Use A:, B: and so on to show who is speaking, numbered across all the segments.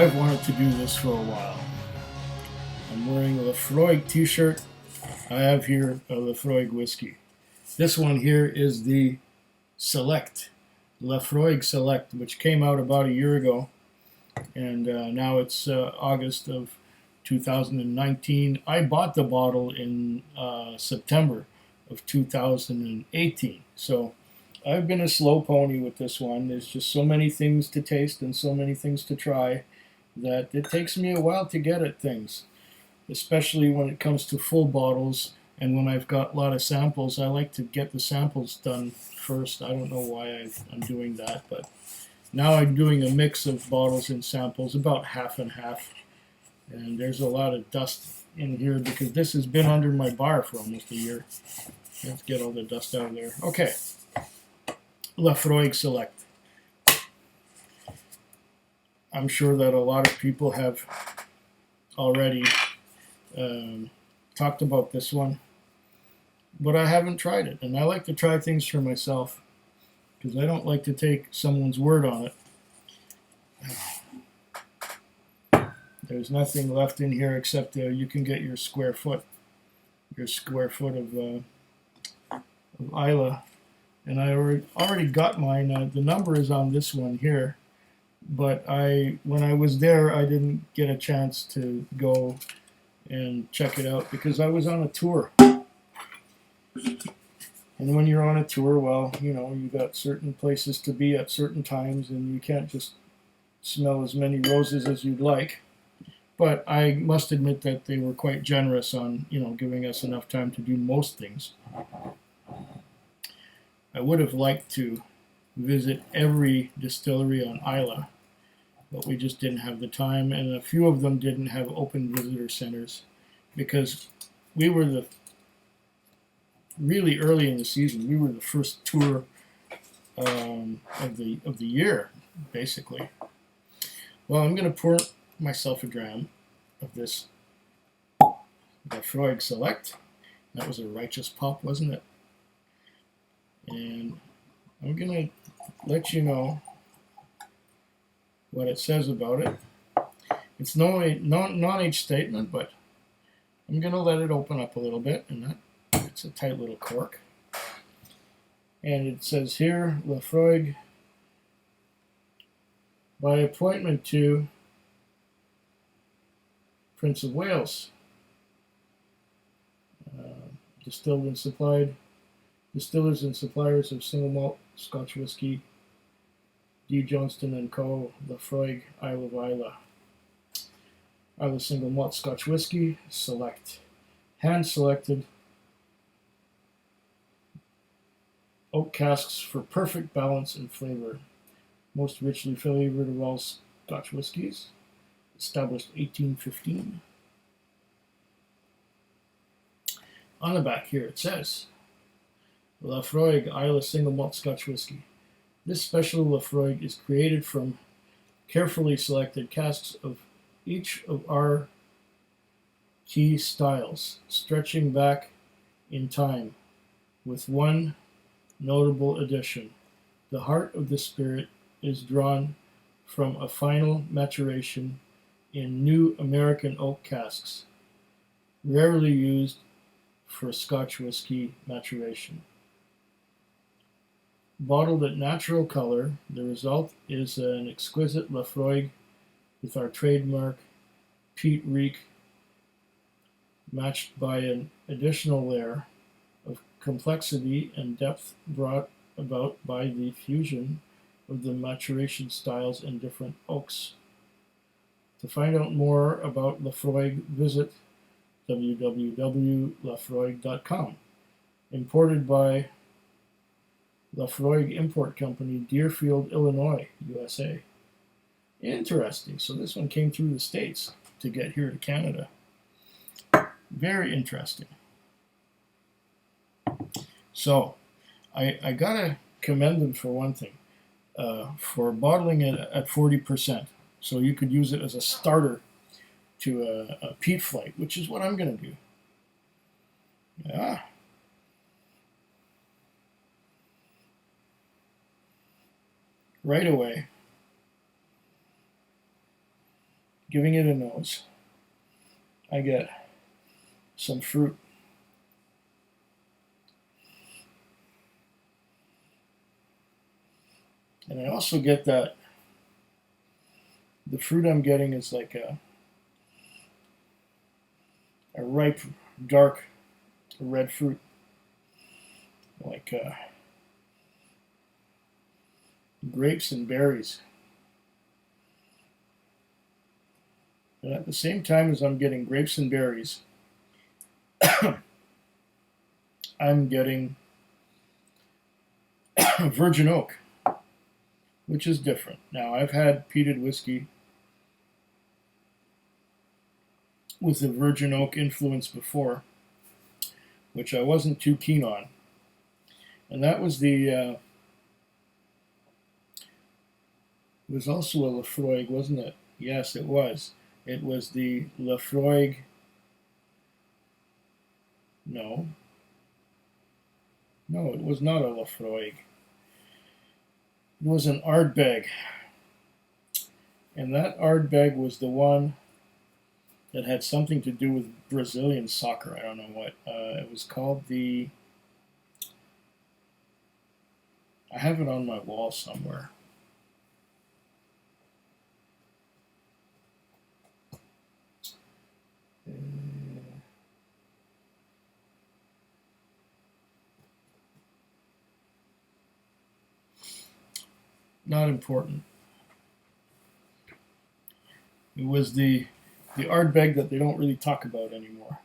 A: I've wanted to do this for a while. I'm wearing a Laphroaig t-shirt. I have here a Laphroaig whiskey. This one here is the Select, Laphroaig Select, which came out about a year ago. And now it's August of 2019. I bought the bottle in September of 2018. So I've been a slow pony with this one. There's just so many things to taste and so many things to try that it takes me a while to get at things, especially when it comes to full bottles. And when I've got a lot of samples, I like to get the samples done first. I don't know why I'm doing that, but now I'm doing a mix of bottles and samples, about half and half. And there's a lot of dust in here because this has been under my bar for almost a year. Let's get all the dust out of there. Okay, Laphroaig Select. I'm sure that a lot of people have already talked about this one, but I haven't tried it. And I like to try things for myself because I don't like to take someone's word on it. There's nothing left in here except you can get your square foot of Islay. And I already got mine. The number is on this one here, but when I was there, I didn't get a chance to go and check it out because I was on a tour. And when you're on a tour, well, you know, you got certain places to be at certain times, and you can't just smell as many roses as you'd like. But I must admit that they were quite generous on, you know, giving us enough time to do most things. I would have liked to visit every distillery on Islay, but we just didn't have the time, and a few of them didn't have open visitor centers because we were really early in the season. We were the first tour of the year, basically. Well, I'm going to pour myself a dram of this Laphroaig Select. That was a righteous pop, wasn't it? And I'm going to let you know what it says about it. It's non-age statement, but I'm going to let it open up a little bit, and it's a tight little cork. And it says here, Laphroaig, by appointment to Prince of Wales, distilled and supplied, distillers and suppliers of single malt Scotch whisky, D. Johnston and Co., Laphroaig, Isle of Islay. Islay single malt Scotch whisky, Select, hand selected oak casks for perfect balance and flavor. Most richly flavored of all Scotch whiskies. Established 1815. On the back here it says, Laphroaig Islay single malt Scotch whisky. This special Laphroaig is created from carefully selected casks of each of our key styles, stretching back in time with one notable addition. The heart of the spirit is drawn from a final maturation in new American oak casks, rarely used for Scotch whisky maturation. Bottled at natural color, the result is an exquisite Laphroaig with our trademark peat reek, matched by an additional layer of complexity and depth brought about by the fusion of the maturation styles and different oaks. To find out more about Laphroaig, visit www.laphroaig.com. Imported by Laphroaig Import Company, Deerfield, Illinois, USA. Interesting. So this one came through the States to get here to Canada. Very interesting. So I gotta commend them for one thing, for bottling it at 40%. So you could use it as a starter to a peat flight, which is what I'm gonna do. Yeah. Right away. giving it a nose, I get some fruit. And I also get that the fruit I'm getting is like a ripe, dark red fruit, like grapes and berries. And at the same time as I'm getting grapes and berries, I'm getting virgin oak, which is different. Now, I've had peated whiskey with a virgin oak influence before, which I wasn't too keen on. And that was it was also a Laphroaig, wasn't it? Yes, it was. It was the Laphroaig. No, it was not a Laphroaig. It was an Ardbeg. And that Ardbeg was the one that had something to do with Brazilian soccer. I don't know what. It was called the... I have it on my wall somewhere. Not important. It was the Ardbeg that they don't really talk about anymore.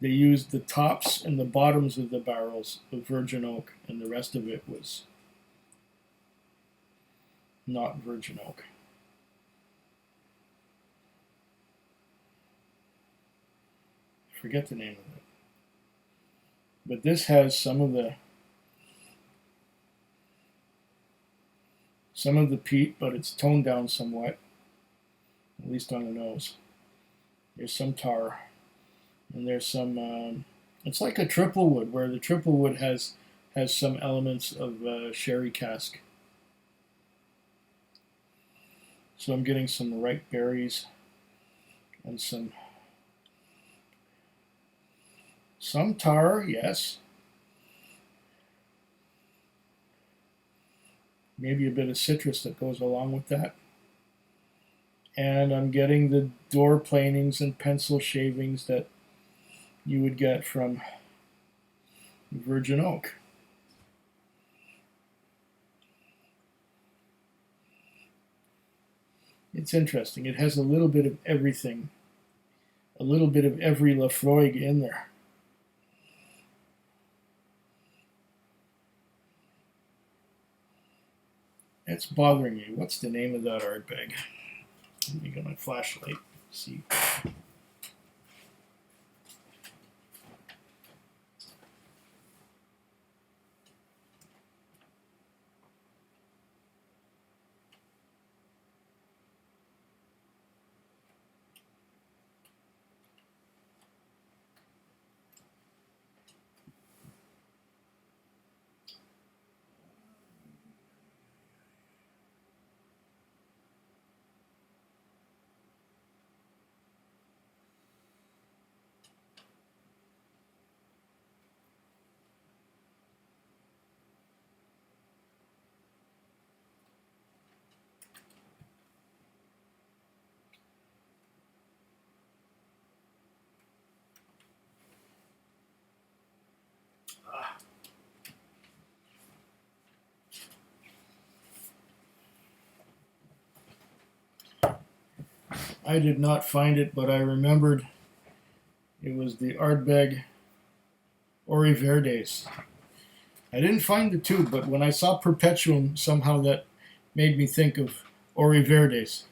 A: They used the tops and the bottoms of the barrels of virgin oak, and the rest of it was not virgin oak. I forget the name of it. But this has some of the peat, but it's toned down somewhat, at least on the nose. There's some tar, and there's some, it's like a triple wood, where the triple wood has some elements of sherry cask. So I'm getting some ripe berries and some tar, yes. Maybe a bit of citrus that goes along with that. And I'm getting the door planings and pencil shavings that you would get from virgin oak. It's interesting. It has a little bit of everything, a little bit of every Laphroaig in there. It's bothering me. What's the name of that Ardbeg? Let me get my flashlight. See. I did not find it, but I remembered it was the Ardbeg Ori Verdes. I didn't find the tube, but when I saw Perpetuum, somehow that made me think of Ori Verdes.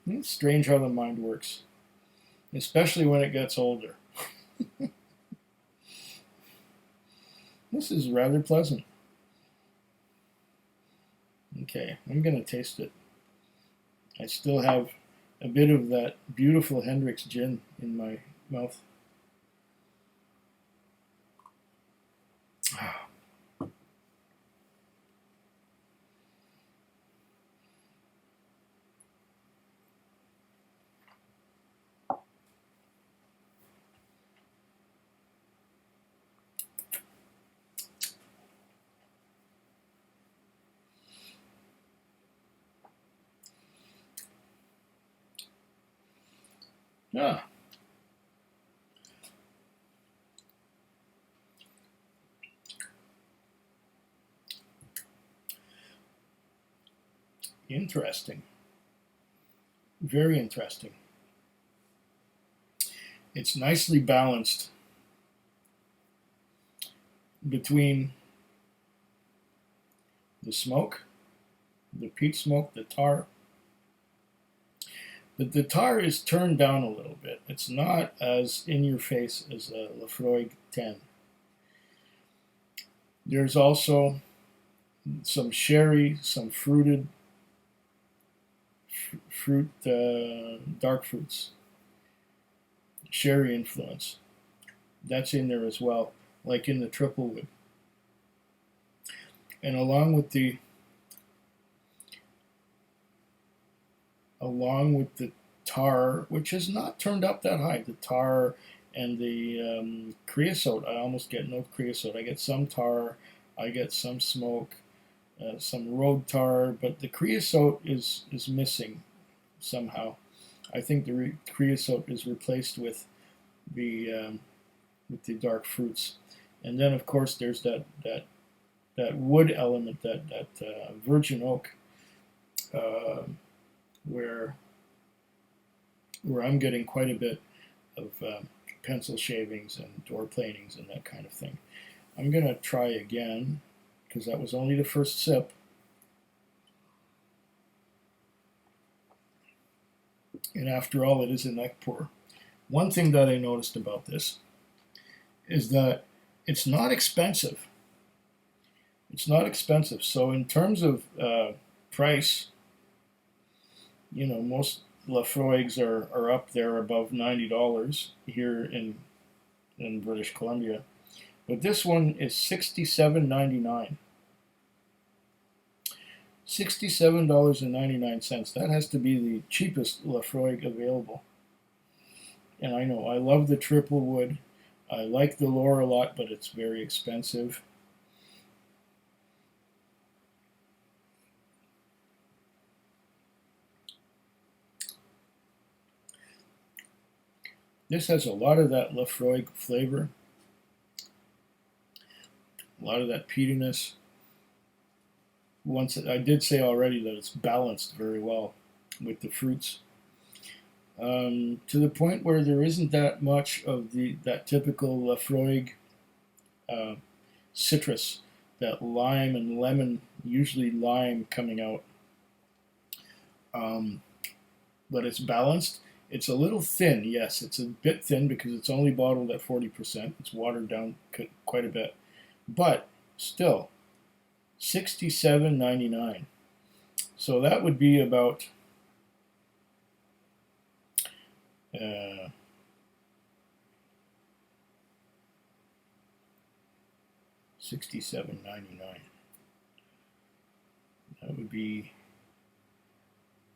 A: It's strange how the mind works, especially when it gets older. This is rather pleasant. Okay, I'm going to taste it. I still have a bit of that beautiful Hendrick's gin in my mouth. Ah, interesting. Very interesting. It's nicely balanced between the smoke, the peat smoke, the tar. But the tar is turned down a little bit. It's not as in your face as a Laphroaig 10. There's also some sherry, some dark fruits, sherry influence. That's in there as well, like in the triple wood. And along with the tar, which is not turned up that high, the tar and the creosote. I almost get no creosote. I get some tar, I get some smoke, some road tar, but the creosote is missing somehow. I think the creosote is replaced the with the dark fruits, and then of course there's that wood element, that virgin oak, uh, where I'm getting quite a bit of pencil shavings and door planings and that kind of thing. I'm gonna try again because that was only the first sip. And after all, it is a neck pour. One thing that I noticed about this is that it's not expensive. It's not expensive. So in terms of price, most Laphroaigs are up there above $90 here in British Columbia. But this one is $67.99. $67.99. That has to be the cheapest Laphroaig available. And I know I love the triple wood. I like the lore a lot, but it's very expensive. This has a lot of that Laphroaig flavor, a lot of that peatiness. I did say already that it's balanced very well with the fruits, to the point where there isn't that much of that typical Laphroaig uh, citrus, that lime and lemon, usually lime coming out. Um, but it's balanced. It's a little thin, yes, it's a bit thin because it's only bottled at 40%. It's watered down quite a bit, but still, $67.99. So that would be about $67.99. That would be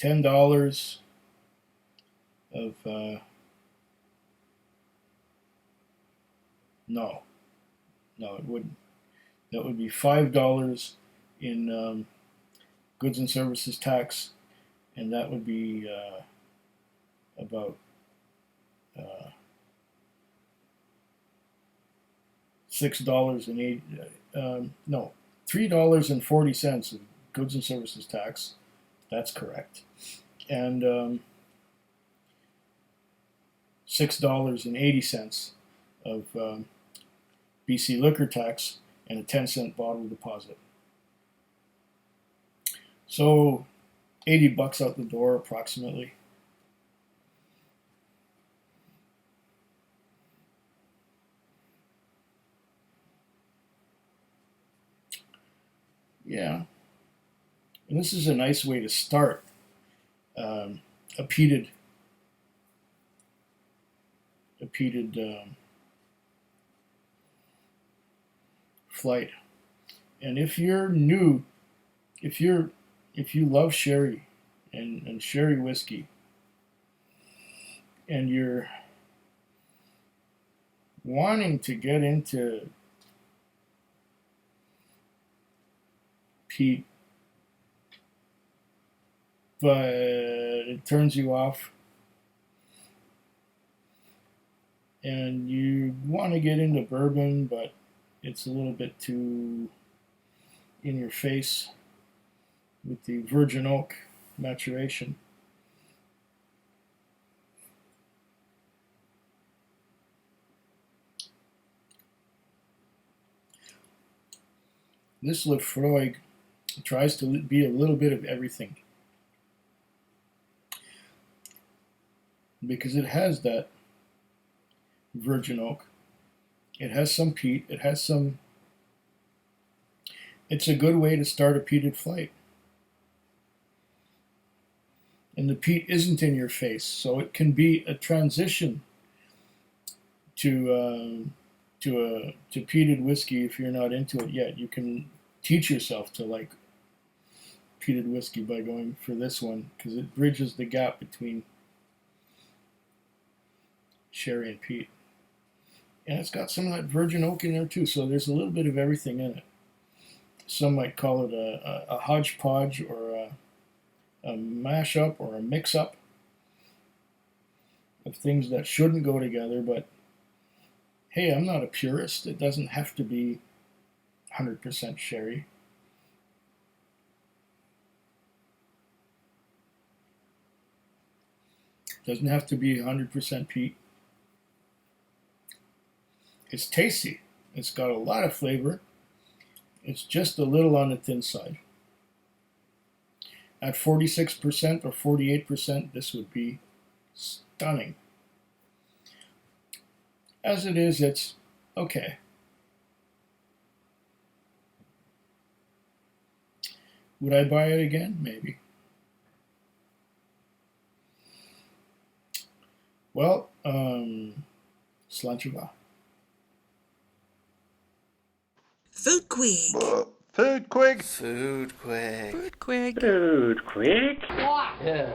A: $10 of no, it wouldn't. That would be $5 in goods and services tax, and that would be about $6.80. No, $3.40 of goods and services tax. That's correct, and $6.80 of BC liquor tax and a 10-cent bottle deposit. So $80 out the door approximately. Yeah, and this is a nice way to start a peated flight. And if you're new, if you love sherry and sherry whiskey, and you're wanting to get into peat, but it turns you off, And you want to get into bourbon, but it's a little bit too in your face with the virgin oak maturation. This Laphroaig tries to be a little bit of everything because it has that virgin oak. It has some peat. It has some. It's a good way to start a peated flight. And the peat isn't in your face, so it can be a transition to peated whiskey if you're not into it yet. You can teach yourself to like peated whiskey by going for this one because it bridges the gap between sherry and peat. And it's got some of that virgin oak in there too, so there's a little bit of everything in it. Some might call it a hodgepodge or a mash-up or a mix-up of things that shouldn't go together, but hey, I'm not a purist. It doesn't have to be 100% sherry. It doesn't have to be 100% peat. It's tasty. It's got a lot of flavor. It's just a little on the thin side. At 46% or 48%, this would be stunning. As it is, it's okay. Would I buy it again? Maybe. Well, Slancheva.
B: Food Quig.
C: Food Quig.
D: Food Quig.
B: Food Quig.
E: Food quick.
F: Yeah.